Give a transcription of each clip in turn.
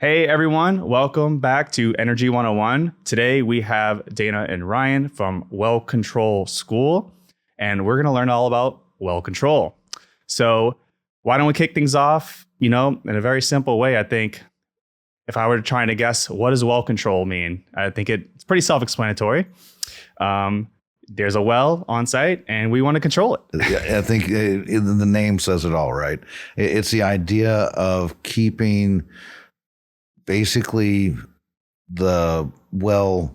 Hey everyone, welcome back to Energy 101. Today we have Dana and Ryan from Well Control School, and we're going to learn all about well control. So why don't we kick things off, in a very simple way. I think if I were trying to guess, what does well control mean? I think it's pretty self-explanatory. There's a well on site and we want to control it. I think the name says it all, right? It's the idea of keeping basically the well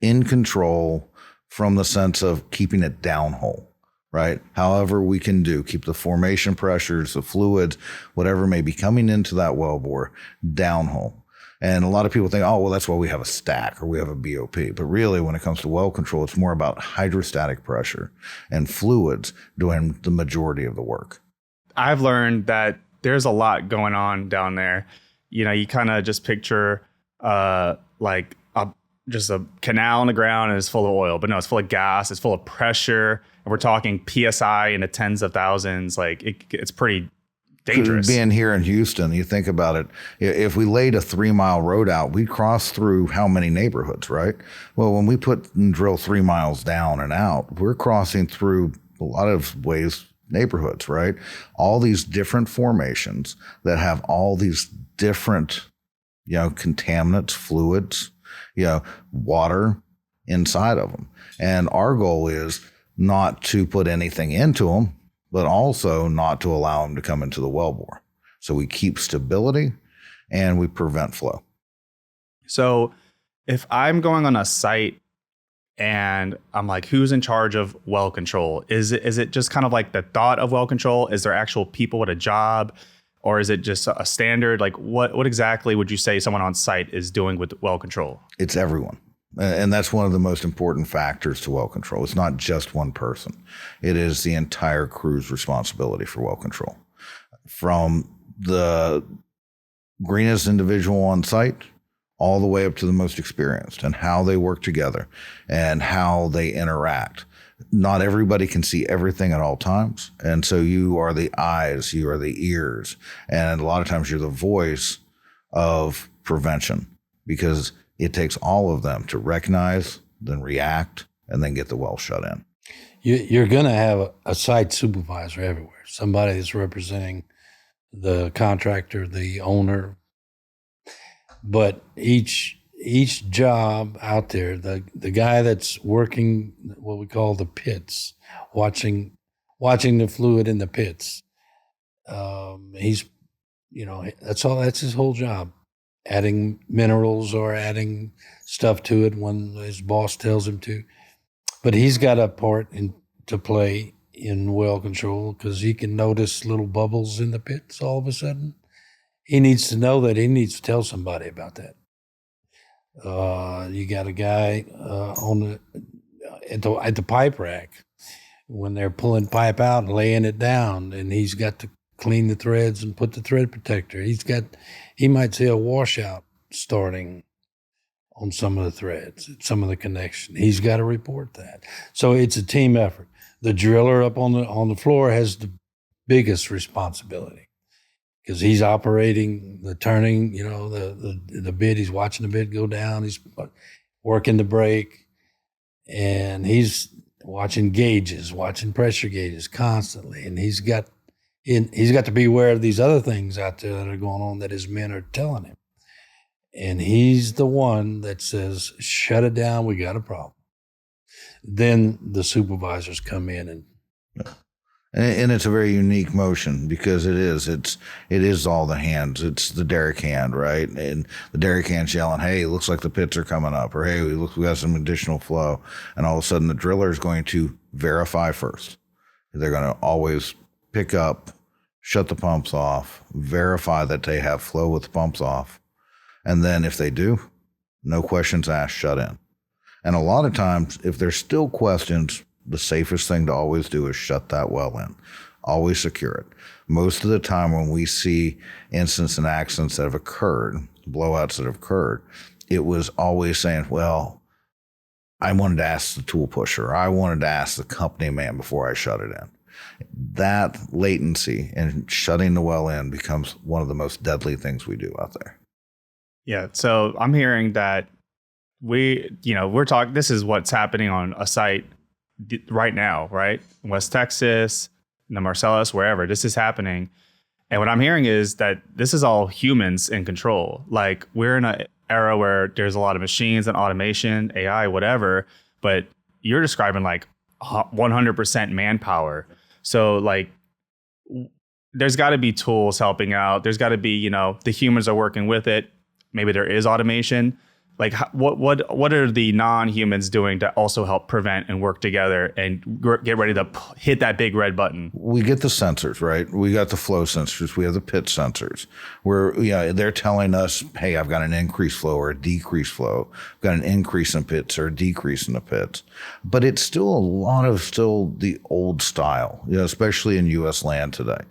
in control from the sense of keeping it downhole, right? However we can keep the formation pressures, the fluids, whatever may be coming into that wellbore downhole. And a lot of people think, oh, well, that's why we have a stack or we have a BOP. But really, when it comes to well control, it's more about hydrostatic pressure and fluids doing the majority of the work. I've learned that there's a lot going on down there. You kind of just picture just a canal in the ground and it's full of oil, but no, it's full of gas, it's full of pressure, and we're talking PSI in the tens of thousands. It's pretty dangerous. Being here in Houston, you think about it, if we laid a 3-mile road out, we'd cross through how many neighborhoods, right? Well, when we put and drill 3 miles down and out, we're crossing through a lot of ways neighborhoods, right? All these different formations that have all these different, contaminants, fluids, water inside of them. And our goal is not to put anything into them, but also not to allow them to come into the wellbore. So we keep stability and we prevent flow. So if I'm going on a site and I'm like, who's in charge of well control? Is it just kind of like the thought of well control? Is there actual people with a job? Or is it just a standard? Like what exactly would you say someone on site is doing with well control? It's everyone. And that's one of the most important factors to well control. It's not just one person. It is the entire crew's responsibility for well control. From the greenest individual on site all the way up to the most experienced, and how they work together and how they interact. Not everybody can see everything at all times. And so you are the eyes, you are the ears, and a lot of times you're the voice of prevention, because it takes all of them to recognize, then react, and then get the well shut in. You're going to have a site supervisor everywhere, somebody that's representing the contractor, the owner. But each job out there, the guy that's working what we call the pits, watching the fluid in the pits, he's, that's his whole job. Adding minerals or adding stuff to it when his boss tells him to. But he's got a part to play in well control, because he can notice little bubbles in the pits all of a sudden. He needs to know that. He needs to tell somebody about that. You got a guy at the pipe rack when they're pulling pipe out and laying it down, and he's got to clean the threads and put the thread protector. He might see a washout starting on some of the threads, some of the connection. He's got to report that. So it's a team effort. The driller up on the floor has the biggest responsibility, because he's operating the turning, the bit. He's watching the bit go down. He's working the brake, and he's watching gauges, watching pressure gauges constantly. And he's got to be aware of these other things out there that are going on that his men are telling him. And he's the one that says, shut it down, we got a problem. Then the supervisors come in and it's a very unique motion, because it is all the hands. It's the derrick hand, right? And the derrick hand's yelling, hey, it looks like the pits are coming up, or hey, we got some additional flow. And all of a sudden the driller is going to verify first. They're going to always pick up, shut the pumps off, verify that they have flow with the pumps off. And then if they do, no questions asked, shut in. And a lot of times, if there's still questions, the safest thing to always do is shut that well in. Always secure it. Most of the time when we see incidents and accidents that have occurred, blowouts that have occurred, it was always saying, well, I wanted to ask the tool pusher, I wanted to ask the company man before I shut it in. That latency and shutting the well in becomes one of the most deadly things we do out there. Yeah. So I'm hearing that we're talking, this is what's happening on a site right now, right? West Texas, in the Marcellus, wherever this is happening. And what I'm hearing is that this is all humans in control. Like we're in an era where there's a lot of machines and automation, AI, whatever, but you're describing like 100% manpower. So like there's got to be tools helping out. There's got to be, the humans are working with it. Maybe there is automation. Like what are the non-humans doing to also help prevent and work together and get ready to hit that big red button? We get the sensors, right? We got the flow sensors. We have the pit sensors where they're telling us, hey, I've got an increased flow or a decreased flow. I've got an increase in pits or a decrease in the pits. But it's still a lot of the old style, especially in U.S. land today.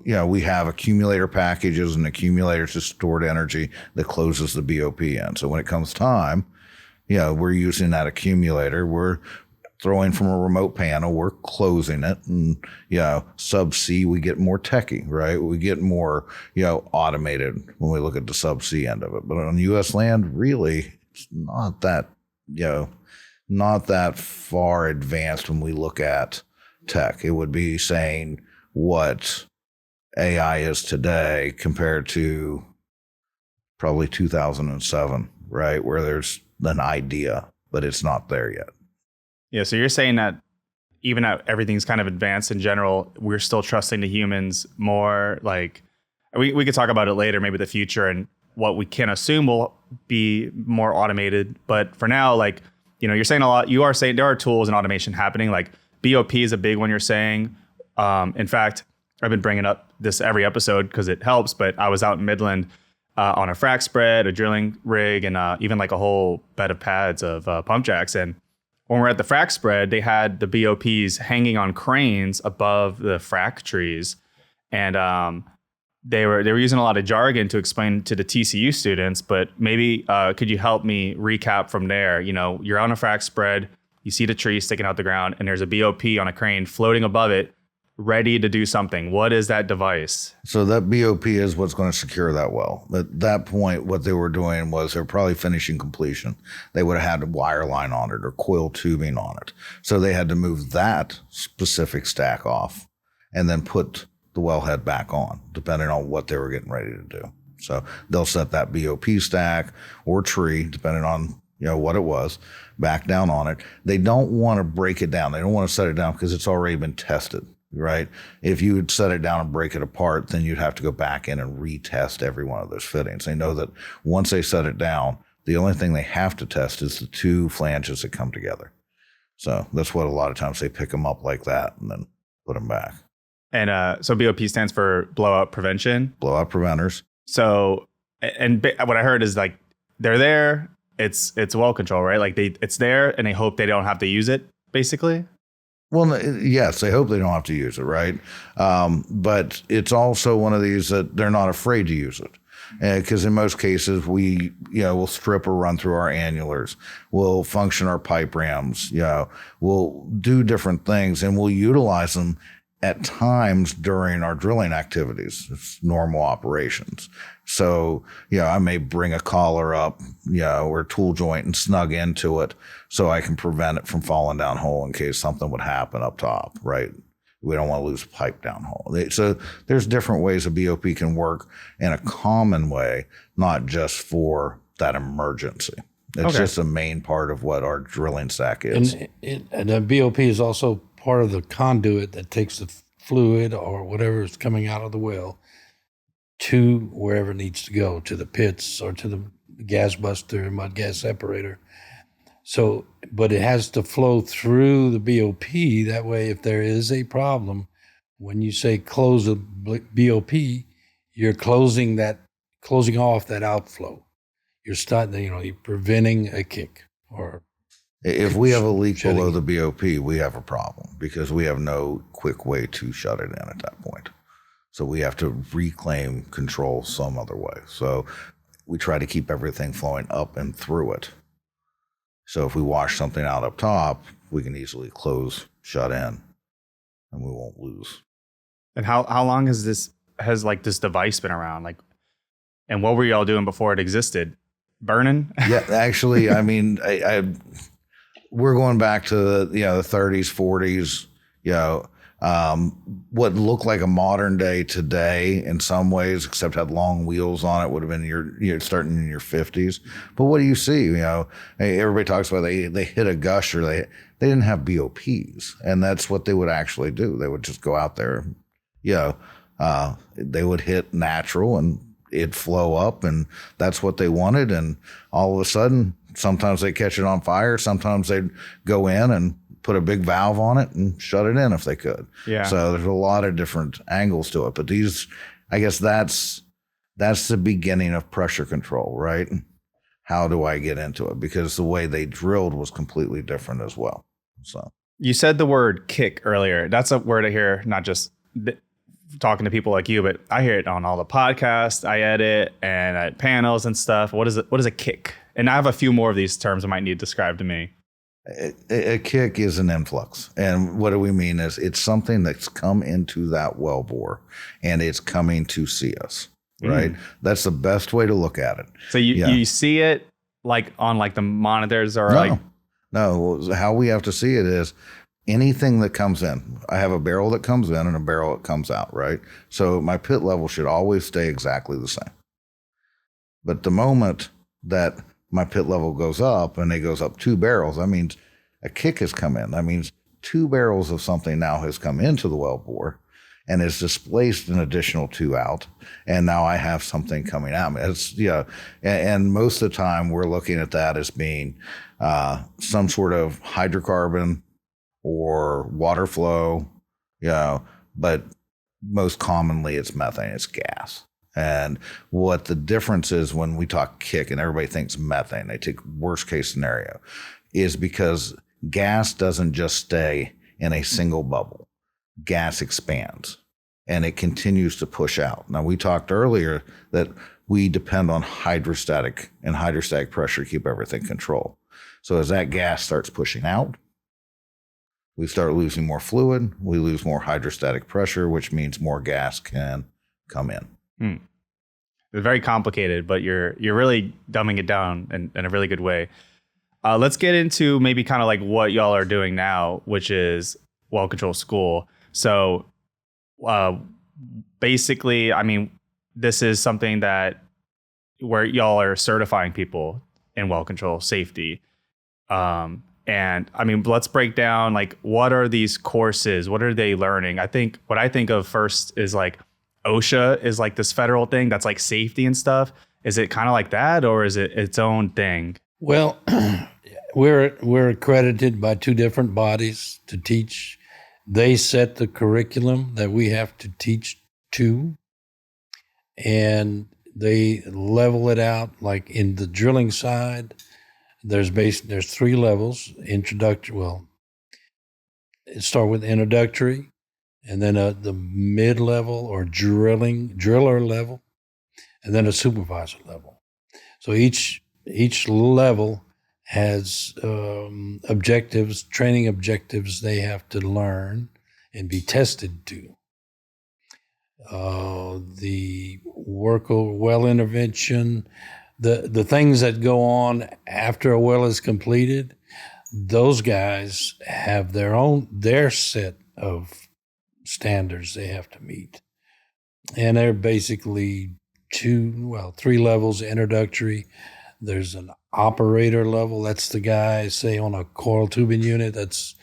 We have accumulator packages and accumulators to stored energy that closes the BOP in. So when it comes time, we're using that accumulator. We're throwing from a remote panel. We're closing it. And, subsea, we get more techie, right? We get more, automated when we look at the subsea end of it. But on U.S. land, really, it's not that, not that far advanced when we look at tech. It would be saying what AI is today compared to probably 2007, right? Where there's an idea, but it's not there yet. Yeah. So you're saying that even though everything's kind of advanced in general, we're still trusting the humans more. Like we could talk about it later, maybe the future and what we can assume will be more automated. But for now, like, you're saying a lot, you are saying there are tools and automation happening. Like BOP is a big one you're saying. In fact, I've been bringing up this every episode because it helps, but I was out in Midland on a frac spread, a drilling rig, and even like a whole bed of pads of pump jacks. And when we're at the frac spread, they had the BOPs hanging on cranes above the frac trees. And they were using a lot of jargon to explain to the TCU students, but maybe could you help me recap from there? You're on a frac spread, you see the tree sticking out the ground, and there's a BOP on a crane floating above it, ready to do something. What is that device? So that BOP is what's going to secure that well. At that point, what they were doing was they're probably finishing completion. They would have had a wire line on it or coil tubing on it. So they had to move that specific stack off and then put the wellhead back on, depending on what they were getting ready to do. So they'll set that BOP stack or tree, depending on what it was, back down on it. They don't want to break it down. They don't want to set it down because it's already been tested. Right? If you would set it down and break it apart, then you'd have to go back in and retest every one of those fittings. They know that once they set it down, the only thing they have to test is the two flanges that come together. So that's what a lot of times they pick them up like that and then put them back. And so BOP stands for blowout prevention. Blowout preventers. So, and what I heard is like they're there. It's well control, right? Like it's there, and they hope they don't have to use it, basically. Well, yes, they hope they don't have to use it, right? But it's also one of these that they're not afraid to use it. Because in most cases, we'll strip or run through our annulars. We'll function our pipe rams. We'll do different things, and we'll utilize them at times during our drilling activities. It's normal operations. So, I may bring a collar up, or a tool joint and snug into it so I can prevent it from falling down hole in case something would happen up top, right? We don't want to lose a pipe down hole. So there's different ways a BOP can work in a common way, not just for that emergency. It's just a main part of what our drilling stack is. And the BOP is also part of the conduit that takes the fluid or whatever is coming out of the well to wherever it needs to go, to the pits or to the gas buster, mud gas separator. So, but it has to flow through the BOP. That way, if there is a problem, when you say close the BOP, you're closing off that outflow. You're preventing a kick. Or if we have a leak below the BOP, we have a problem because we have no quick way to shut it in at that point. So we have to reclaim control some other way. So we try to keep everything flowing up and through it. So if we wash something out up top, we can easily close, shut in, and we won't lose. And how long has this device been around? Like, And what were y'all doing before it existed? Burning? Yeah, actually, I mean, we're going back to the 30s, 40s, what looked like a modern day today in some ways, except had long wheels on it, would have been you're starting in your 50s. But what do you see? Everybody talks about they hit a gusher. They didn't have BOPs, and that's what they would actually do. They would just go out there, they would hit natural and it'd flow up, and that's what they wanted. And all of a sudden, sometimes they catch it on fire. Sometimes they'd go in and put a big valve on it and shut it in if they could. Yeah. So there's a lot of different angles to it. But I guess that's the beginning of pressure control, right? How do I get into it? Because the way they drilled was completely different as well. So you said the word kick earlier. That's a word I hear, not just talking to people like you, but I hear it on all the podcasts I edit and at panels and stuff. What is a kick? And I have a few more of these terms I might need described to me. A kick is an influx. And what do we mean is it's something that's come into that wellbore and it's coming to see us, right? That's the best way to look at it. So you see it like on like the monitors or No, how we have to see it is anything that comes in. I have a barrel that comes in and a barrel that comes out, right? So my pit level should always stay exactly the same. But the moment that my pit level goes up and it goes up 2 barrels, that means a kick has come in. That means 2 barrels of something now has come into the wellbore and has displaced an additional 2 out. And now I have something coming out. And most of the time we're looking at that as being some sort of hydrocarbon or water flow, but most commonly it's methane, it's gas. And what the difference is when we talk kick and everybody thinks methane, they take worst case scenario, is because gas doesn't just stay in a single bubble. Gas expands and it continues to push out. Now, we talked earlier that we depend on hydrostatic pressure to keep everything controlled. So as that gas starts pushing out, we start losing more fluid, we lose more hydrostatic pressure, which means more gas can come in. It's very complicated, but you're really dumbing it down in a really good way. Let's get into maybe kind of like what y'all are doing now, which is well control school. So basically, I mean, this is something where y'all are certifying people in well control safety. And I mean, let's break down like what are these courses? What are they learning? What I think of first is like OSHA is like this federal thing that's like safety and stuff. Is it kind of like that, or is it its own thing? Well, we're accredited by 2 different bodies to teach. They set the curriculum that we have to teach to, and they level it out. Like in the drilling side, there's 3 levels. Start with introductory, and then the mid-level or driller level, and then a supervisor level. So each level has training objectives they have to learn and be tested to. The well intervention, the things that go on after a well is completed, those guys have their set of standards they have to meet. And they're basically 3 levels introductory. There's an operator level. That's the guy, say, on a coil tubing unit that's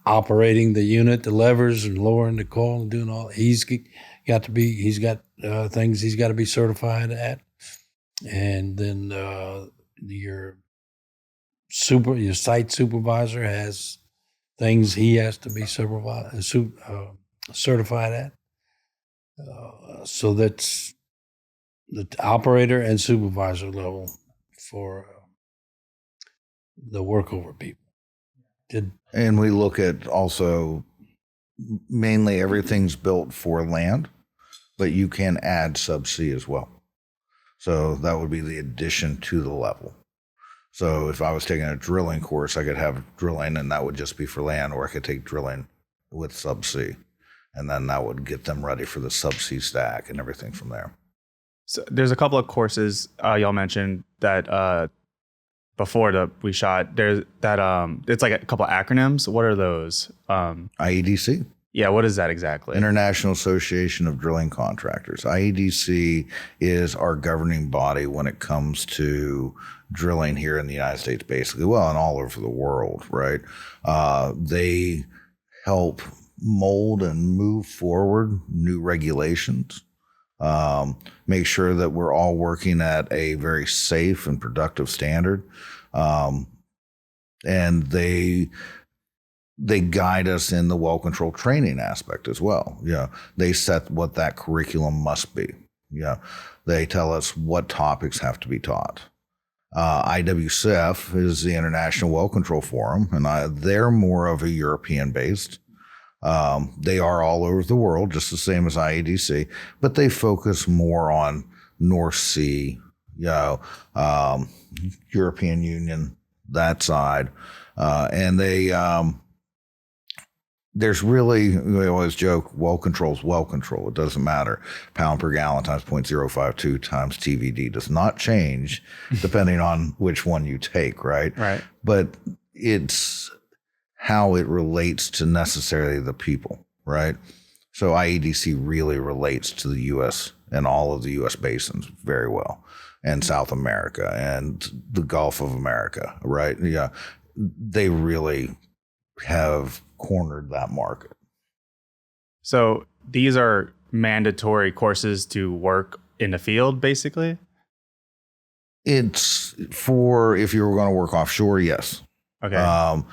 operating the unit, the levers and lowering the coil and doing all. He's got things he's got to be certified at. And then your site supervisor has things he has to be certified at. So that's the operator and supervisor level for the workover people. And we look at also mainly everything's built for land, but you can add subsea as well. So that would be the addition to the level. So if I was taking a drilling course, I could have drilling and that would just be for land, or I could take drilling with subsea. And then that would get them ready for the subsea stack and everything from there. So there's a couple of courses y'all mentioned that before we shot. There's that it's like a couple of acronyms. What are those? IADC. Yeah, what is that exactly? International Association of Drilling Contractors. IADC is our governing body when it comes to drilling here in the United States, basically, well, and all over the world, right? They help mold and move forward new regulations, make sure that we're all working at a very safe and productive standard. And they guide us in the well control training aspect as well. They set what that curriculum must be. They tell us what topics have to be taught. IWCF is the International Well Control Forum, and they're more of a European based. They are all over the world, just the same as IADC, but they focus more on North Sea, European Union, that side. And there's really, we always joke, well control is well control. It doesn't matter. Pound per gallon times 0.052 times TVD does not change depending on which one you take, right? Right. But it's how it relates to necessarily the people, right? So IADC really relates to the U.S. and all of the U.S. basins very well, and South America and the Gulf of America, right? Yeah, they really have cornered that market. So these are mandatory courses to work in the field, basically? It's for if you're going to work offshore, yes. Okay.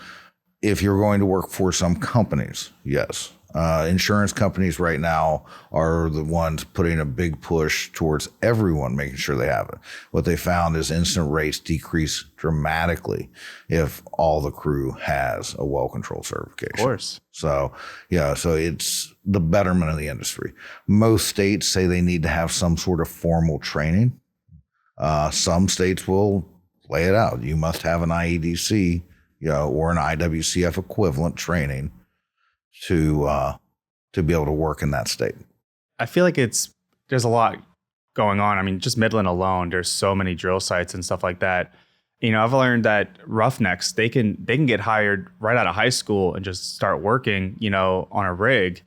If you're going to work for some companies, yes. Insurance companies right now are the ones putting a big push towards everyone making sure they have it. What they found is incident rates decrease dramatically if all the crew has a well control certification. Of course. So it's the betterment of the industry. Most states say they need to have some sort of formal training. Some states will lay it out. You must have an IADC, or an IWCF equivalent training to be able to work in that state. I feel like there's a lot going on. I mean, just Midland alone, there's so many drill sites and stuff like that. I've learned that roughnecks, they can get hired right out of high school and just start working, on a rig.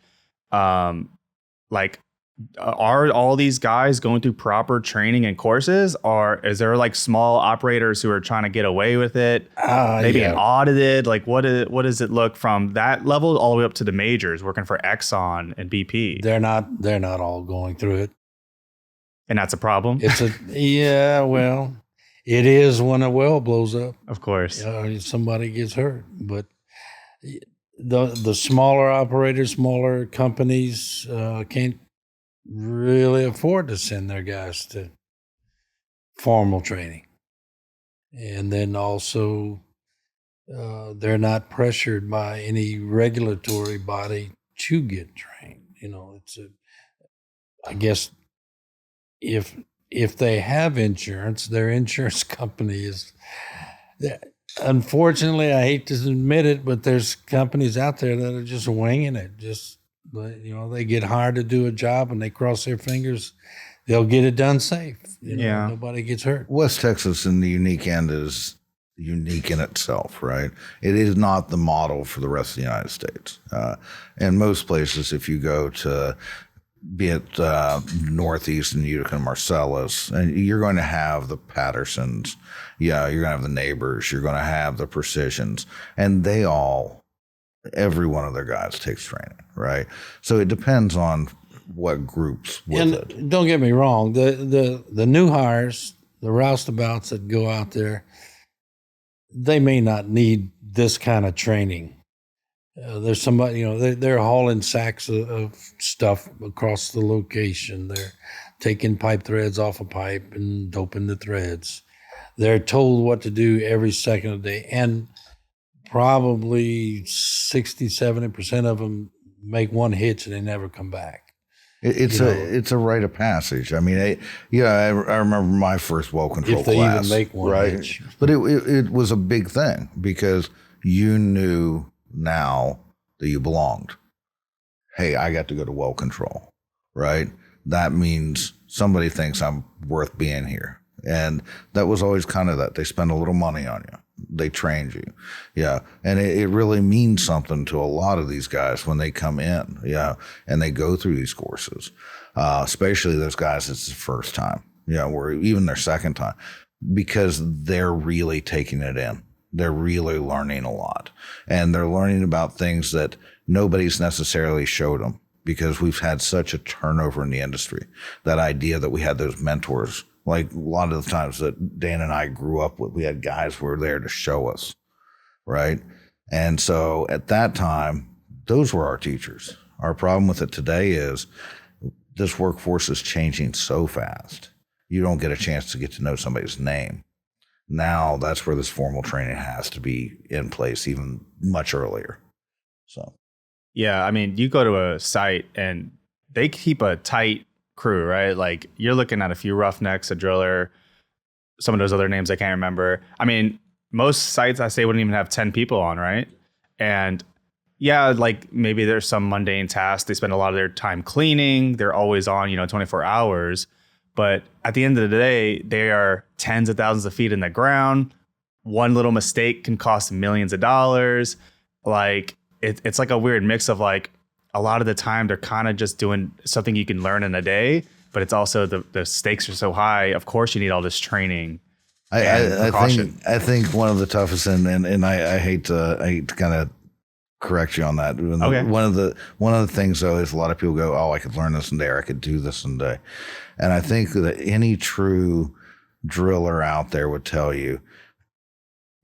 Are all these guys going through proper training and courses, or is there like small operators who are trying to get away with it? Maybe Yeah. audited. Like what does it look from that level all the way up to the majors working for Exxon and BP? They're not all going through it. And that's a problem. Well, it is when a well blows up. Of course. Somebody gets hurt. But the smaller operators, smaller companies can't really afford to send their guys to formal training. And then also they're not pressured by any regulatory body to get trained. I guess if they have insurance, their insurance company is, unfortunately, I hate to admit it, but there's companies out there that are just winging it. They get hired to do a job and they cross their fingers. They'll get it done safe. Nobody gets hurt. West Texas in the unique end is unique in itself, right? It is not the model for the rest of the United States. In most places, if you go to, be it Northeast and Utica and Marcellus, and you're going to have the Pattersons, you're going to have the Neighbors, you're going to have the Precisions, and every one of their guys takes training, right? So it depends on what groups with it. And don't get me wrong, the new hires, the roustabouts that go out there, they may not need this kind of training. There's somebody, they're hauling sacks of stuff across the location. They're taking pipe threads off a pipe and doping the threads. They're told what to do every second of the day. And probably 60-70% of them make one hitch and they never come back. It's a rite of passage. I mean, I remember my first well control if they class, even make one right? hitch. But it was a big thing because you knew now that you belonged. Hey, I got to go to well control, right? that means somebody thinks I'm worth being here. And that was always kind of that. They spend a little money on you. They trained you. Yeah. And it really means something to a lot of these guys when they come in. Yeah. And they go through these courses, especially those guys, it's the first time, or even their second time, because they're really taking it in. They're really learning a lot, and they're learning about things that nobody's necessarily showed them, because we've had such a turnover in the industry. That idea that we had those mentors, like a lot of the times that Dan and I grew up with, we had guys who were there to show us, right? And so at that time, those were our teachers. Our problem with it today is this workforce is changing so fast. You don't get a chance to get to know somebody's name. Now that's where this formal training has to be in place even much earlier. So, yeah, I mean, you go to a site and they keep a tight crew, right? Like you're looking at a few roughnecks, a driller, some of those other names I can't remember. I mean, most sites I say wouldn't even have 10 people on, right? And yeah, like maybe there's some mundane tasks. They spend a lot of their time cleaning. They're always on, 24 hours. But at the end of the day, they are tens of thousands of feet in the ground. One little mistake can cost millions of dollars. Like it's like a weird mix of like, a lot of the time they're kind of just doing something you can learn in a day, but it's also the stakes are so high. Of course you need all this training. I think one of the toughest, and I hate to kind of correct you on that. Okay. One of the things though is a lot of people go, oh, I could learn this in a day, or I could do this in a day. And I think that any true driller out there would tell you,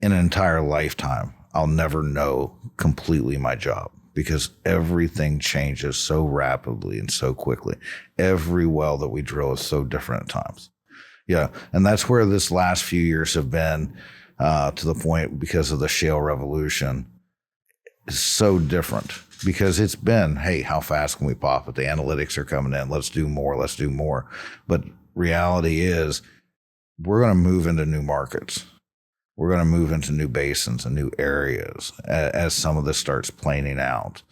in an entire lifetime, I'll never know completely my job, because everything changes so rapidly and so quickly. Every well that we drill is so different at times. Yeah. And that's where this last few years have been, to the point, because of the shale revolution, is so different, because it's been, hey, how fast can we pop it? The analytics are coming in. Let's do more. But reality is we're going to move into new markets. We're going to move into new basins and new areas as some of this starts planing out.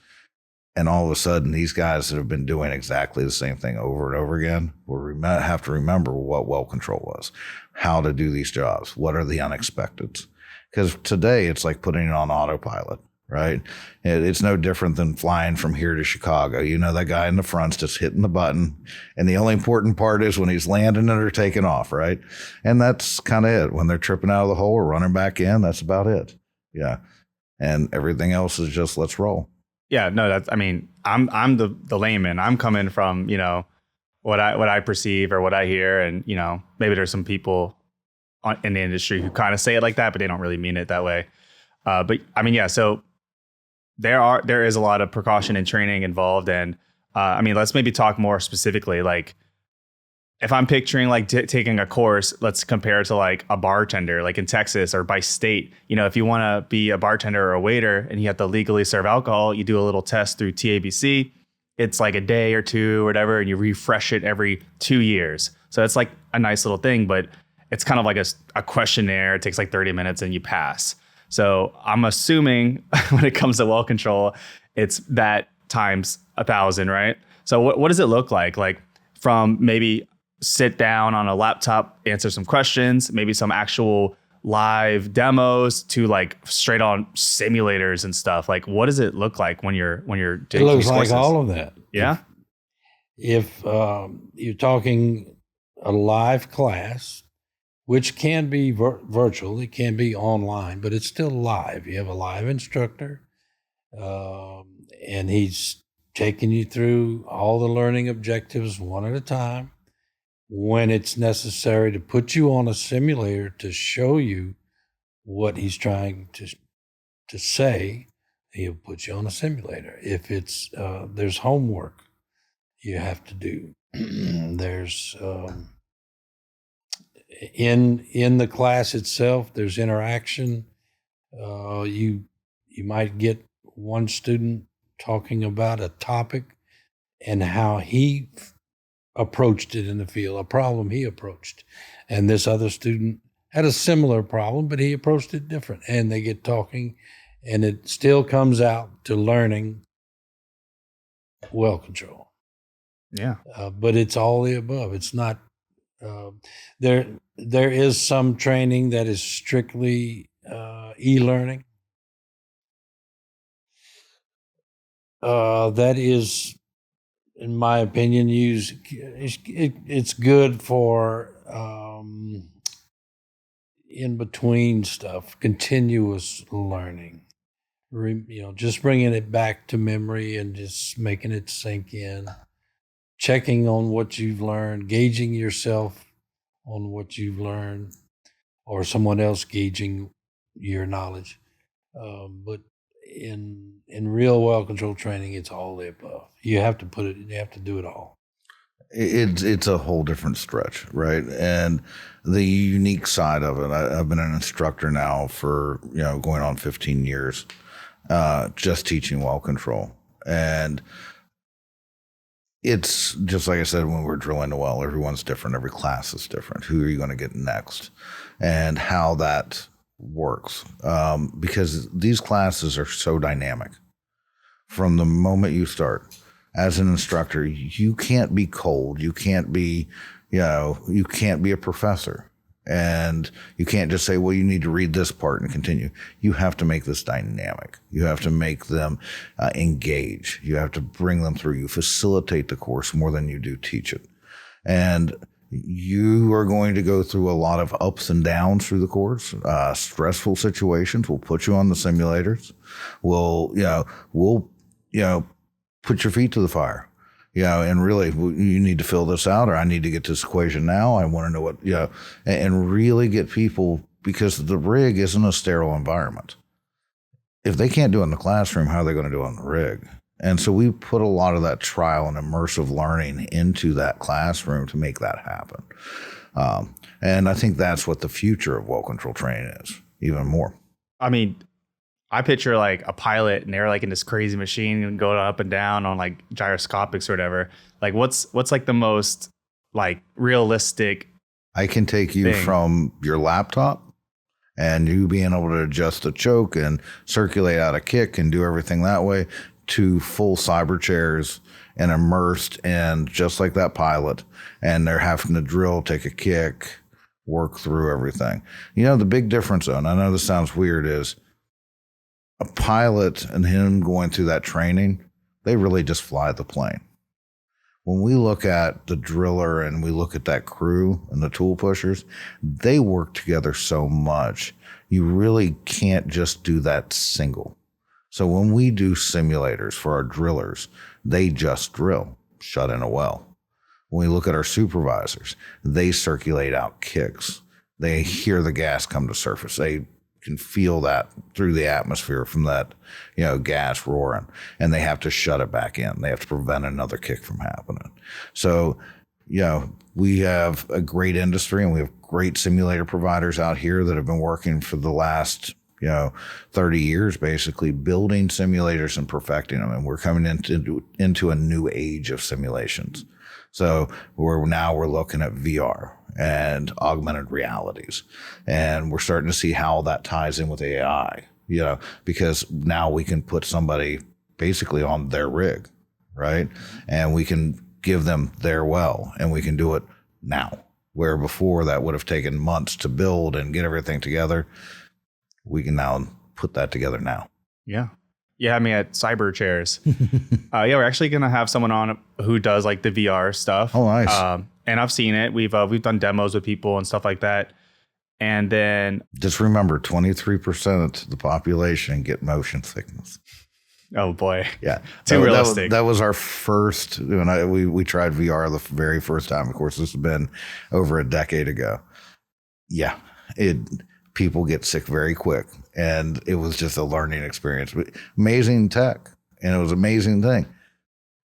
And all of a sudden, these guys that have been doing exactly the same thing over and over again will have to remember what well control was, how to do these jobs, what are the unexpecteds. Because today, it's like putting it on autopilot, right? It's no different than flying from here to Chicago. That guy in the front's just hitting the button. And the only important part is when he's landing it or taking off, right? And that's kind of it. When they're tripping out of the hole or running back in, that's about it. Yeah. And everything else is just, let's roll. Yeah, no, I'm the layman. I'm coming from, what I perceive or what I hear. And, maybe there's some people in the industry who kind of say it like that, but they don't really mean it that way. But I mean, yeah, so there is a lot of precaution and training involved. And let's maybe talk more specifically. Like if I'm picturing like taking a course, let's compare it to like a bartender, like in Texas or by state. If you want to be a bartender or a waiter and you have to legally serve alcohol, you do a little test through TABC. It's like a day or two or whatever, and you refresh it every 2 years. So it's like a nice little thing, but it's kind of like a questionnaire. It takes like 30 minutes and you pass. So I'm assuming when it comes to well control, it's that times 1,000, right? So what does it look like? Like from maybe sit down on a laptop, answer some questions, maybe some actual live demos, to like straight on simulators and stuff. Like what does it look like when you're doing it looks these like courses? all of that. Yeah. If you're talking a live class, which can be virtual, it can be online, but it's still live. You have a live instructor, and he's taking you through all the learning objectives one at a time. When it's necessary to put you on a simulator to show you what he's trying to say, he'll put you on a simulator. If it's there's homework you have to do, there's in the class itself, there's interaction. You might get one student talking about a topic and how he approached it in the field, a problem he approached. And this other student had a similar problem, but he approached it different. And they get talking, and it still comes out to learning well control. Yeah. But it's all the above. It's not there. There is some training that is strictly e-learning. That is, in my opinion, it's good for in between stuff, continuous learning. Just bringing it back to memory and just making it sink in, checking on what you've learned, gauging yourself on what you've learned, or someone else gauging your knowledge. But in real well control training, it's all the above. You have to do it all. It's a whole different stretch, right? And the unique side of it, I've been an instructor now for going on 15 years, just teaching well control. And it's just like I said, when we're drilling a well, everyone's different. Every class is different. Who are you going to get next? And how that works. Because these classes are so dynamic. From the moment you start, as an instructor, you can't be cold. You can't be, you can't be a professor. And you can't just say, well, you need to read this part and continue. You have to make this dynamic. You have to make them engage. You have to bring them through. You facilitate the course more than you do teach it. And you are going to go through a lot of ups and downs through the course, stressful situations. We'll put you on the simulators. We'll put your feet to the fire. And really, you need to fill this out, or I need to get this equation now. I want to know what, and really get people, because the rig isn't a sterile environment. If they can't do it in the classroom, how are they going to do it on the rig? And so we put a lot of that trial and immersive learning into that classroom to make that happen. And I think that's what the future of well control training is, even more. I mean, I picture like a pilot and they're like in this crazy machine and going up and down on like gyroscopics or whatever. Like what's like the most like realistic? I can take you from your laptop and you being able to adjust the choke and circulate out a kick and do everything that way, to full cyber chairs and immersed and just like that pilot, and they're having to drill, take a kick, work through everything. The big difference though, and I know this sounds weird, is a pilot and him going through that training, they really just fly the plane. When we look at the driller and we look at that crew and the tool pushers, they work together so much. You really can't just do that single. So when we do simulators for our drillers, they just drill, shut in a well. When we look at our supervisors, they circulate out kicks. They hear the gas come to surface. They can feel that through the atmosphere from that, gas roaring, and they have to shut it back in. They have to prevent another kick from happening. So, we have a great industry and we have great simulator providers out here that have been working for the last 30 years, basically building simulators and perfecting them. And we're coming into a new age of simulations. So we're looking at VR and augmented realities. And we're starting to see how that ties in with AI, because now we can put somebody basically on their rig, right? And we can give them their well, and we can do it now, where before that would have taken months to build and get everything together. We can now put that together now. Yeah. Yeah, I mean, at Cyber Chairs. We're actually going to have someone on who does like the VR stuff. Oh, nice. And I've seen it. We've done demos with people and stuff like that. And then just remember, 23% of the population get motion sickness. Oh boy. Yeah. Too realistic. That was our first, we tried VR the very first time. Of course, this has been over a decade ago. Yeah. People get sick very quick, and it was just a learning experience. Amazing tech, and it was an amazing thing.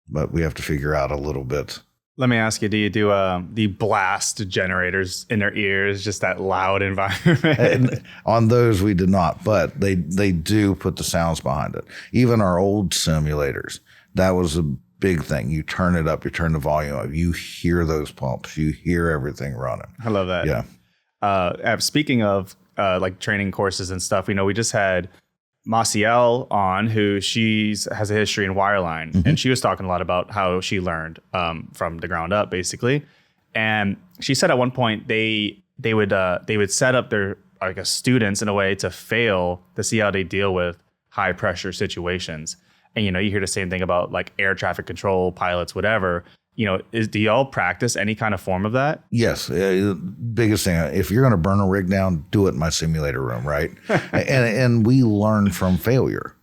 But we have to figure out a little bit. Let me ask you, do you do the blast generators in their ears, just that loud environment? And on those, we did not, but they do put the sounds behind it. Even our old simulators, that was a big thing. You turn it up, you turn the volume up, you hear those pumps, you hear everything running. I love that. Yeah. Speaking of like training courses and stuff, we just had Maciel on, who has a history in wireline, and she was talking a lot about how she learned from the ground up, basically. And she said at one point they would set up their students in a way to fail to see how they deal with high pressure situations. And you hear the same thing about like air traffic control pilots, whatever. Do y'all practice any kind of form of that? Yes. Biggest thing, if you're going to burn a rig down, do it in my simulator room, right? and we learn from failure.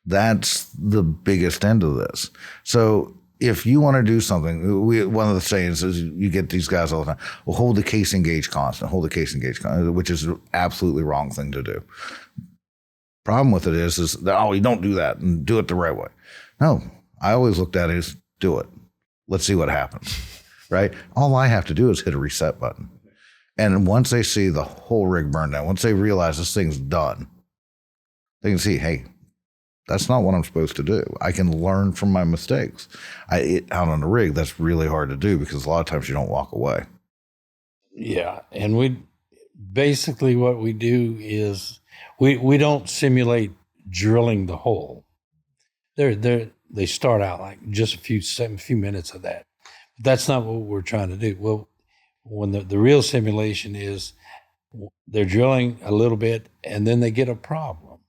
That's the biggest end of this. So if you want to do something, one of the sayings is you get these guys all the time, well, hold the casing gauge constant, which is an absolutely wrong thing to do. Problem with it is that, you don't do that and do it the right way. No, I always looked at it as do it. Let's see what happens, right? All I have to do is hit a reset button. And once they see the whole rig burn down, once they realize this thing's done, they can see, hey, that's not what I'm supposed to do. I can learn from my mistakes. Out on the rig, that's really hard to do because a lot of times you don't walk away. Yeah, and what we do is we don't simulate drilling the hole. They start out like just a few minutes of that. But that's not what we're trying to do. Well, when the real simulation is they're drilling a little bit and then they get a problem.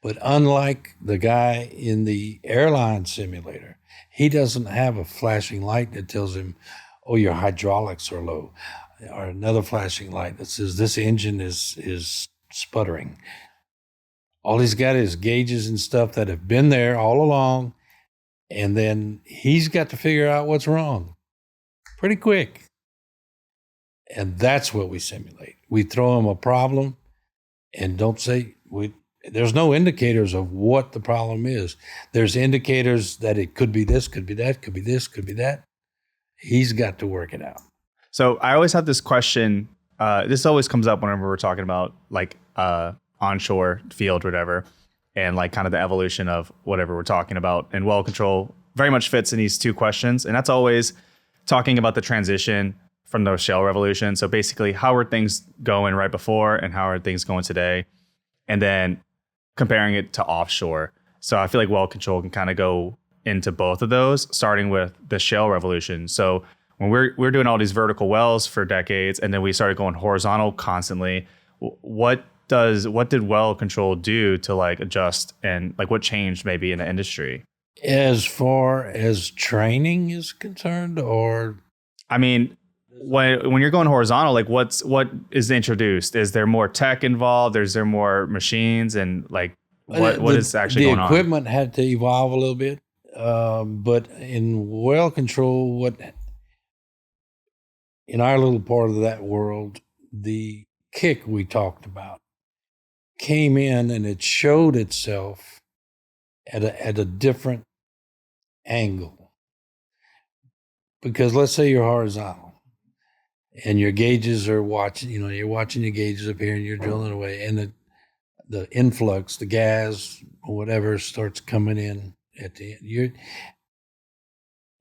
But unlike the guy in the airline simulator, he doesn't have a flashing light that tells him, oh, your hydraulics are low, or another flashing light that says this engine is sputtering. All he's got is gauges and stuff that have been there all along, and then he's got to figure out what's wrong pretty quick. And that's what we simulate. We throw him a problem and don't say, there's no indicators of what the problem is. There's indicators that it could be this, could be that, could be this, could be that. He's got to work it out. So I always have this question. This always comes up whenever we're talking about like onshore field, whatever, and like kind of the evolution of whatever we're talking about. And well control very much fits in these two questions. And that's always talking about the transition from the shale revolution. So basically, how are things going right before and how are things going today? And then comparing it to offshore. So I feel like well control can kind of go into both of those, starting with the shale revolution. So when we're doing all these vertical wells for decades, and then we started going horizontal constantly, what did well control do to like adjust, and like what changed maybe in the industry? As far as training is concerned, or I mean, when you're going horizontal, like what is introduced? Is there more tech involved? Is there more machines, and like what is actually going on? The equipment had to evolve a little bit, but in well control, in our little part of that world, the kick we talked about came in and it showed itself at a different angle. Because let's say you're horizontal and your gauges are watching, you're watching your gauges up here and you're drilling away, and the influx, the gas or whatever starts coming in at the end.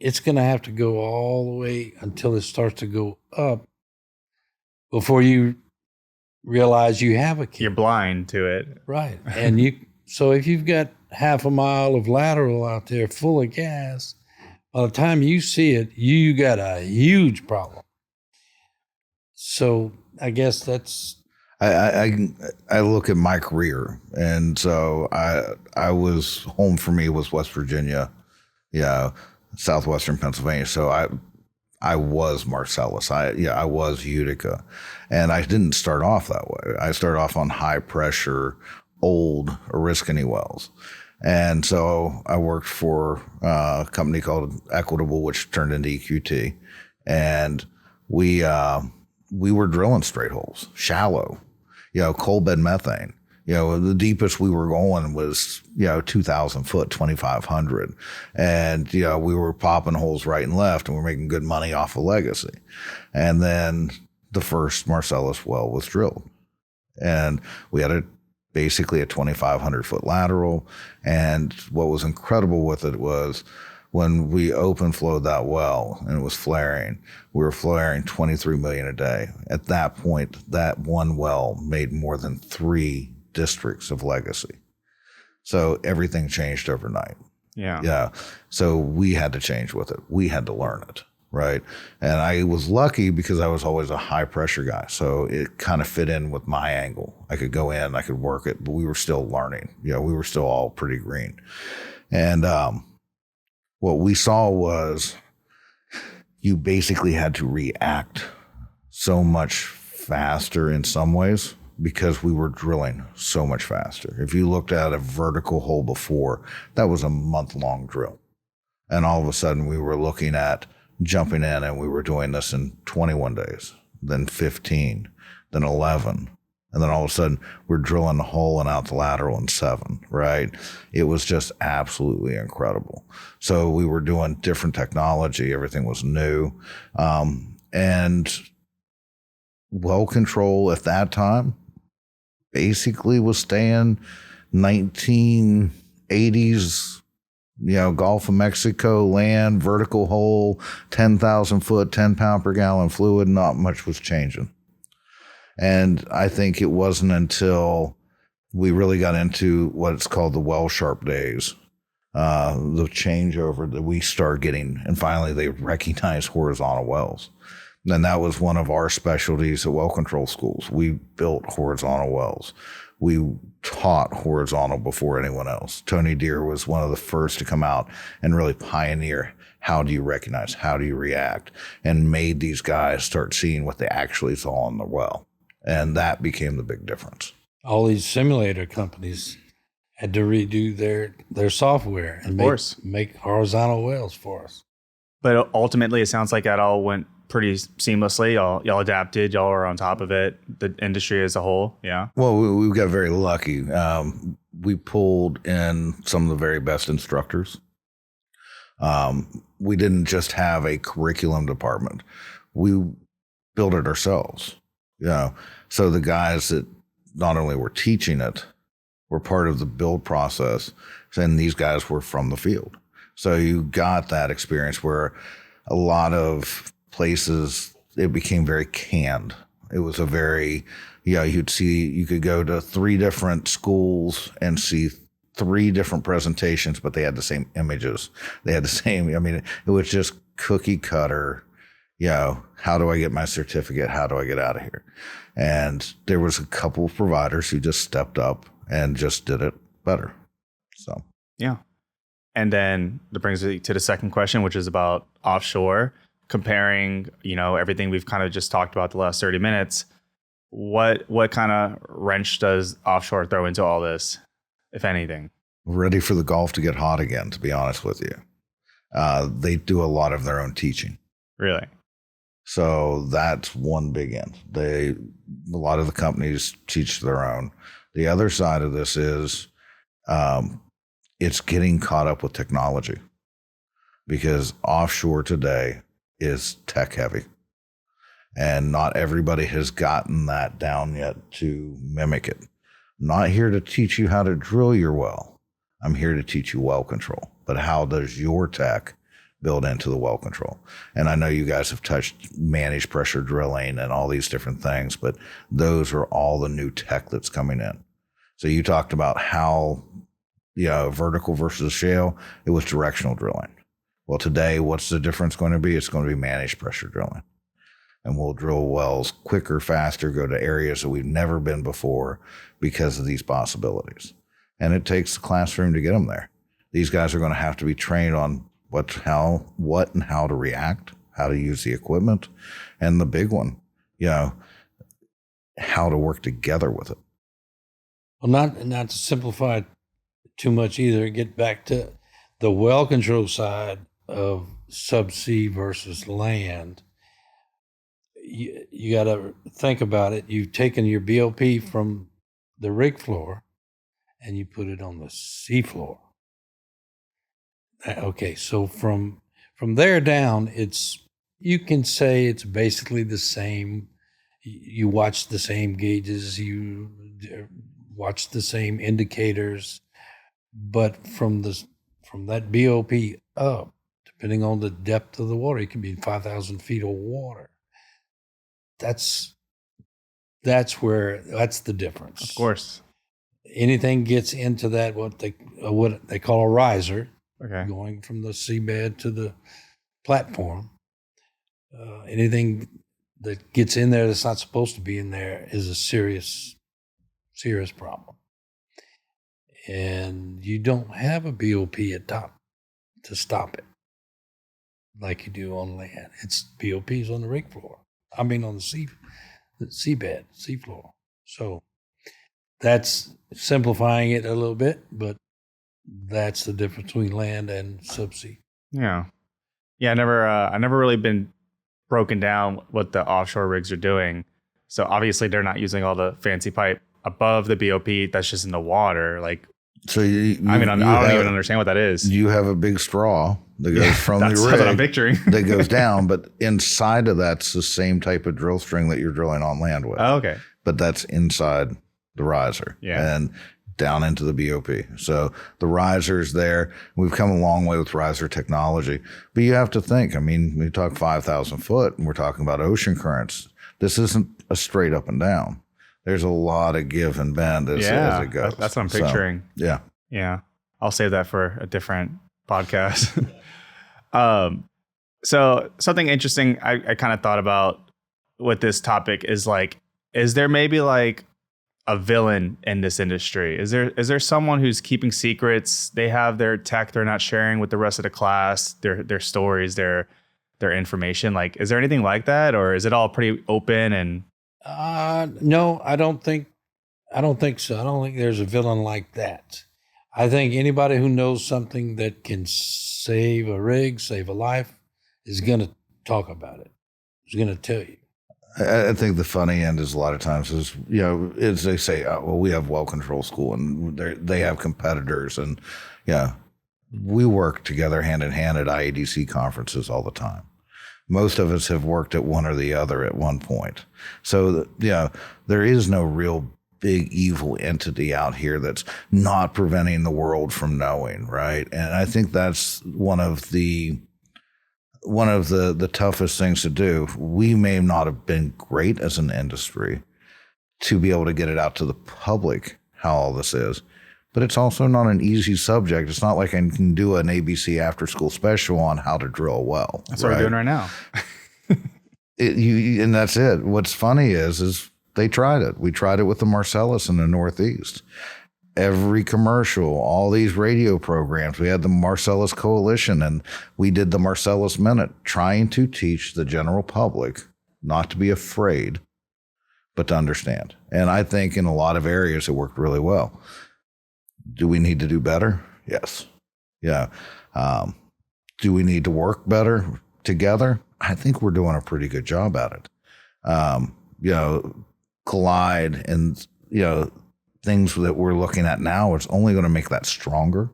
It's going to have to go all the way until it starts to go up before you realize you have a kick. You're blind to it. Right. And so if you've got half a mile of lateral out there full of gas, by the time you see it, you got a huge problem. So I guess that's... I look at my career, and so I was, home for me was West Virginia, southwestern Pennsylvania. So I was Marcellus. I was Utica, and I didn't start off that way. I started off on high pressure, old Oriskany wells. And so I worked for a company called Equitable, which turned into EQT. And we were drilling straight holes, shallow, coal bed methane. The deepest we were going was, 2,000 foot, 2,500. And, we were popping holes right and left, and we're making good money off of legacy. And then the first Marcellus well was drilled. And we had basically a 2,500 foot lateral. And what was incredible with it was when we open flowed that well and it was flaring, we were flaring 23 million a day. At that point, that one well made more than 3 districts of legacy. So everything changed overnight. Yeah. Yeah. So we had to change with it. We had to learn it. Right. And I was lucky because I was always a high pressure guy. So it kind of fit in with my angle. I could go in, I could work it, but we were still learning. You know, we were still all pretty green. And what we saw was you basically had to react so much faster in some ways because we were drilling so much faster. If you looked at a vertical hole before, that was a month-long drill. And all of a sudden we were looking at jumping in, and we were doing this in 21 days, then 15, then 11. And then all of a sudden we're drilling the hole and out the lateral in 7, right? It was just absolutely incredible. So we were doing different technology. Everything was new. And well control at that time basically was staying 1980s, you know, Gulf of Mexico land, vertical hole, 10,000 foot, 10 pound per gallon fluid. Not much was changing. And I think it wasn't until we really got into what's called the well sharp days, the changeover that we start getting, and finally they recognize horizontal wells. And that was one of our specialties at well control schools. We built horizontal wells. We taught horizontal before anyone else. Tony Deere was one of the first to come out and really pioneer how do you recognize, how do you react, and made these guys start seeing what they actually saw in the well. And that became the big difference. All these simulator companies had to redo their software and make horizontal wells for us. But ultimately, it sounds like that all went pretty seamlessly. Y'all adapted. Y'all were on top of it. The industry as a whole. Yeah. Well, we got very lucky. We pulled in some of the very best instructors. We didn't just have a curriculum department. We built it ourselves. You know, so the guys that not only were teaching it were part of the build process, and these guys were from the field. So you got that experience where a lot of places, it became very canned. It was a very, you could go to 3 different schools and see 3 different presentations, but they had the same images. They had the same, it was just cookie cutter, how do I get my certificate? How do I get out of here? And there was a couple of providers who just stepped up and just did it better. So, yeah. And then that brings me to the second question, which is about offshore. Comparing, everything we've kind of just talked about the last 30 minutes, what kind of wrench does offshore throw into all this, if anything? Ready for the Gulf to get hot again, to be honest with you. They do a lot of their own teaching. Really? So that's one big end. A lot of the companies teach their own. The other side of this is it's getting caught up with technology, because offshore today is tech heavy, and not everybody has gotten that down yet to mimic it. I'm not here to teach you how to drill your well. I'm here to teach you well control. But how does your tech build into the well control? And I know you guys have touched managed pressure drilling and all these different things, but those are all the new tech that's coming in. So you talked about how, vertical versus shale, it was directional drilling. Well, today, what's the difference going to be? It's going to be managed pressure drilling. And we'll drill wells quicker, faster, go to areas that we've never been before because of these possibilities. And it takes the classroom to get them there. These guys are going to have to be trained on what and how to react, how to use the equipment, and the big one, how to work together with it. Well, not to simplify it too much either. Get back to the well control side of subsea versus land. You got to think about it. You've taken your BOP from the rig floor and you put it on the sea floor. Okay, so from there down, you can say it's basically the same. You watch the same gauges, you watch the same indicators, but from that BOP up, depending on the depth of the water, it can be 5,000 feet of water. That's the difference. Of course. anything gets into that, what they call a riser, Okay. going from the seabed to the platform, anything that gets in there that's not supposed to be in there is a serious problem. And you don't have a BOP at top to stop it like you do on land. It's BOPs on the rig floor. I mean, on the seabed, seafloor. So that's simplifying it a little bit, but that's the difference between land and subsea. Yeah. Yeah. I never really been broken down what the offshore rigs are doing. So obviously they're not using all the fancy pipe above the BOP. That's just in the water. Like, So I don't even understand what that is. You have a big straw that goes from the rig. That's what I'm picturing. that goes down, but inside of that's the same type of drill string that you're drilling on land with. Oh, okay. But that's inside the riser. Yeah. And down into the BOP. So the riser's there. We've come a long way with riser technology. But you have to think, I mean, we talk 5,000 foot and we're talking about ocean currents. This isn't a straight up and down. There's a lot of give and bend as it goes. That's what I'm picturing. So, yeah. Yeah. I'll save that for a different podcast. So something interesting I kind of thought about with this topic is like, is there maybe like a villain in this industry? Is there someone who's keeping secrets? They have their tech they're not sharing with the rest of the class, their stories, their information. Like, is there anything like that, or is it all pretty open? And no, I don't think so. I don't think there's a villain like that. I think anybody who knows something that can save a rig, save a life, is going to talk about it. Is going to tell you. I think the funny end is a lot of times is, is they say, oh, well, we have well control school and they have competitors. And we work together hand in hand at IADC conferences all the time. Most of us have worked at one or the other at one point. So, there is no real big evil entity out here that's not preventing the world from knowing, right? And I think that's one of the toughest things to do. We may not have been great as an industry to be able to get it out to the public how all this is, but it's also not an easy subject. It's not like I can do an ABC after school special on how to drill a well. That's what we're doing right now. And that's it. What's funny is they tried it. We tried it with the Marcellus in the Northeast. Every commercial, all these radio programs, we had the Marcellus Coalition, and we did the Marcellus Minute, trying to teach the general public not to be afraid, but to understand. And I think in a lot of areas it worked really well. Do we need to do better? Yes. Yeah. Do we need to work better together? I think we're doing a pretty good job at it. Collide and, things that we're looking at now, it's only going to make that stronger.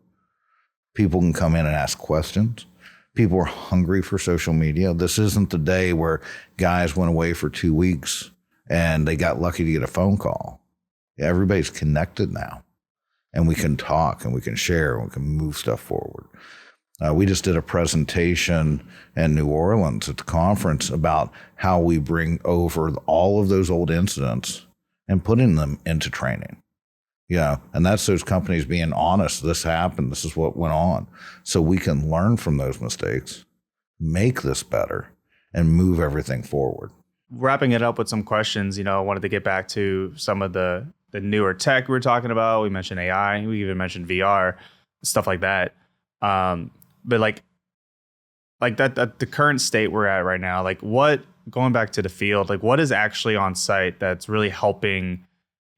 People can come in and ask questions. People are hungry for social media. This isn't the day where guys went away for 2 weeks and they got lucky to get a phone call. Everybody's connected now, and we can talk and we can share and we can move stuff forward. We just did a presentation in New Orleans at the conference about how we bring over all of those old incidents and putting them into training. And that's those companies being honest. This happened. This is what went on. So we can learn from those mistakes, make this better, and move everything forward. Wrapping it up with some questions, I wanted to get back to some of the newer tech we were talking about. We mentioned AI. We even mentioned VR, stuff like that. But like that, the current state we're at right now, like going back to the field, like what is actually on site that's really helping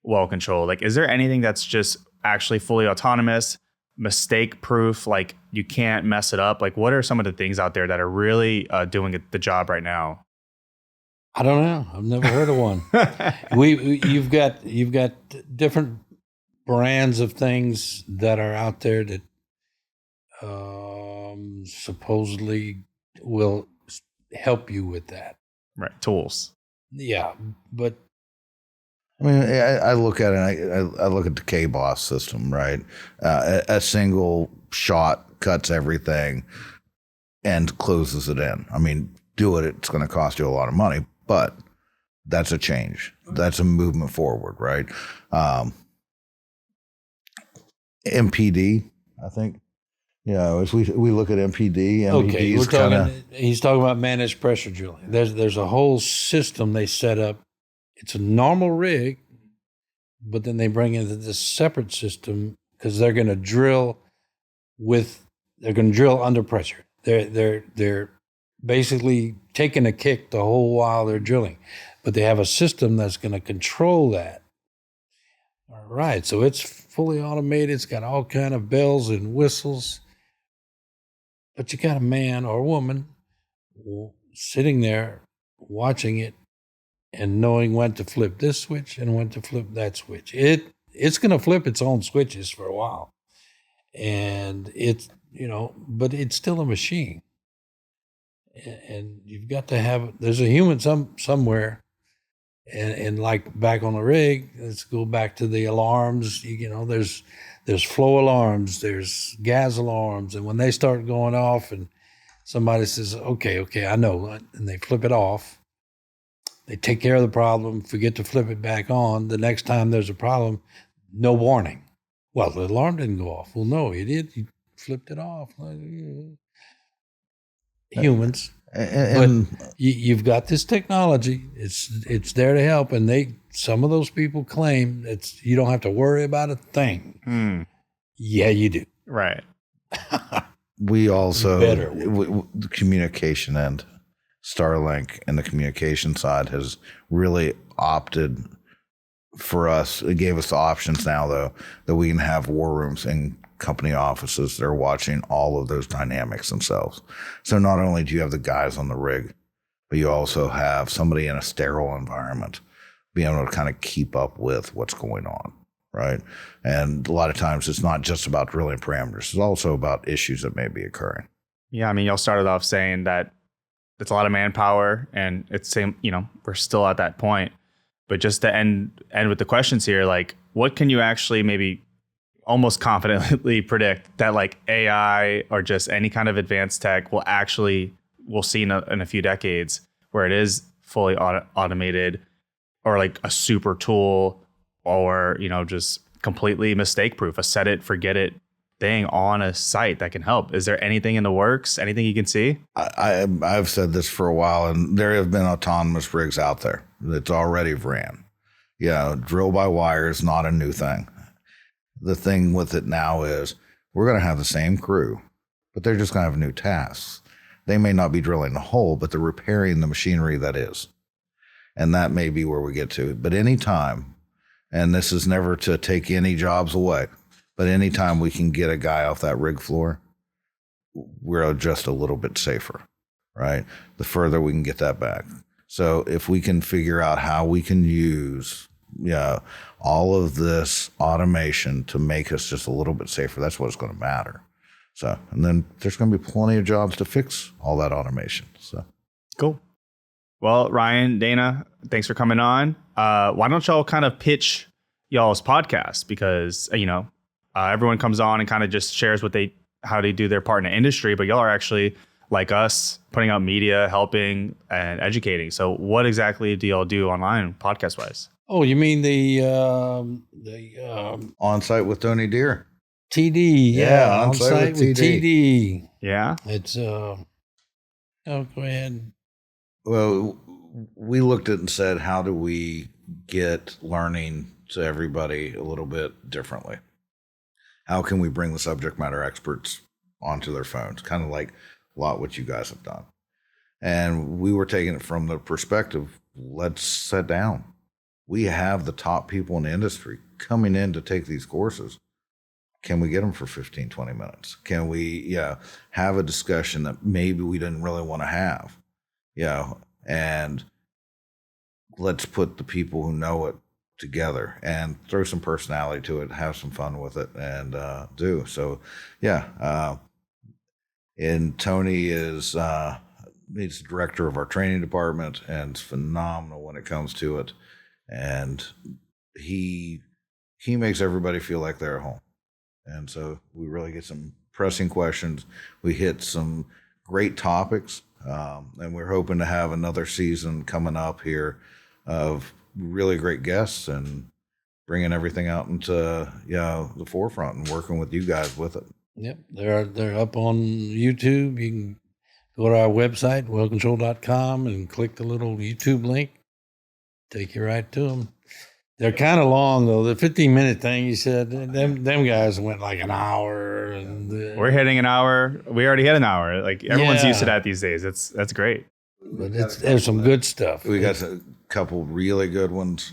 well control? Like, is there anything that's just actually fully autonomous, mistake proof, like you can't mess it up? Like, what are some of the things out there that are really doing the job right now? I don't know. I've never heard of one. You've got different brands of things that are out there that supposedly will help you with that. Right, tools. Yeah, but I mean, I look at it. I look at the KBOS system, right? A single shot cuts everything and closes it in. I mean, it's going to cost you a lot of money, but that's a change. That's a movement forward, right? MPD, I think. As we look at MPD, Okay, is kind of he's talking about managed pressure drilling. There's a whole system they set up. It's a normal rig, but then they bring in this separate system because they're going to drill under pressure. They're basically taking a kick the whole while they're drilling, but they have a system that's going to control that. All right, so it's fully automated. It's got all kind of bells and whistles, but you got a man or a woman sitting there watching it and knowing when to flip this switch and when to flip that switch. It's going to flip its own switches for a while, and but it's still a machine. And you've got to have, there's a human somewhere, and like back on the rig, let's go back to the alarms. There's flow alarms, there's gas alarms, and when they start going off and somebody says, okay, I know, and they flip it off, they take care of the problem, forget to flip it back on. The next time there's a problem, no warning. Well, the alarm didn't go off. Well, no, it did. You flipped it off. Humans. and But you've got this technology. It's there to help, and some of those people claim you don't have to worry about a thing. Yeah, you do. Right. we also Better. The communication end, Starlink and the communication side has really opted for us. It gave us the options now, though, that we can have war rooms in company offices that are watching all of those dynamics themselves. So not only do you have the guys on the rig, but you also have somebody in a sterile environment being able to kind of keep up with what's going on, right? And a lot of times it's not just about drilling parameters. It's also about issues that may be occurring. Yeah, I mean, y'all started off saying that it's a lot of manpower, and we're still at that point. But just to end with the questions here, like, what can you actually maybe almost confidently predict that like AI or just any kind of advanced tech we'll see in a few decades where it is fully automated, or like a super tool, or just completely mistake proof, a set it forget it thing on a site that can help? Is there anything in the works? Anything you can see? I've said this for a while, and there have been autonomous rigs out there that's already ran. Drill by wire is not a new thing. The thing with it now is we're going to have the same crew, but they're just going to have new tasks. They may not be drilling a hole, but they're repairing the machinery that is. And that may be where we get to. But anytime, and this is never to take any jobs away, but anytime we can get a guy off that rig floor, we're just a little bit safer, right? The further we can get that back. So if we can figure out how we can use all of this automation to make us just a little bit safer, that's what's going to matter. So, and then there's going to be plenty of jobs to fix all that automation. So cool. Well, Ryan, Dana, thanks for coming on. Why don't y'all kind of pitch y'all's podcast? Because, everyone comes on and kind of just shares how they do their part in the industry, but y'all are actually, like us, putting out media, helping and educating. So what exactly do y'all do online podcast wise? Oh, you mean the On Site with Tony Deere. TD? Yeah, On Site with TD. Yeah. It's go ahead. Well, we looked at it and said, how do we get learning to everybody a little bit differently? How can we bring the subject matter experts onto their phones? Kind of like a lot what you guys have done. And we were taking it from the perspective, let's sit down. We have the top people in the industry coming in to take these courses. Can we get them for 15, 20 minutes? Can we have a discussion that maybe we didn't really want to have? And let's put the people who know it together and throw some personality to it, have some fun with it, and do. So, and Tony is he's the director of our training department, and it's phenomenal when it comes to it. And he makes everybody feel like they're at home. And so we really get some pressing questions. We hit some great topics, and we're hoping to have another season coming up here of really great guests and bringing everything out into the forefront and working with you guys with it. Yep, they're up on YouTube. You can go to our website, wellcontrol.com, and click the little YouTube link. Take you right to them. They're kind of long though. The 15-minute thing, you said, them guys went like an hour, and We're hitting an hour. We already hit an hour. Like everyone's Yeah. used to that these days. That's great. but there's some good stuff. We got a couple really good ones,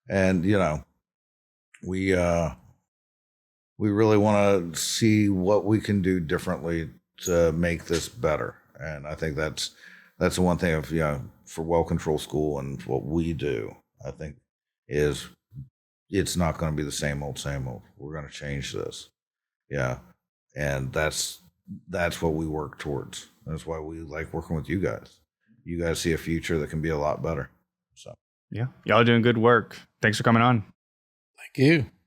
and we really want to see what we can do differently to make this better. And I think that's the one thing of for Well Control School and what we do. I think is it's not going to be the same old. We're going to change this, and that's what we work towards. That's why we like working with you guys. You guys see a future that can be a lot better. So Yeah. Y'all are doing good work. Thanks for coming on. Thank you.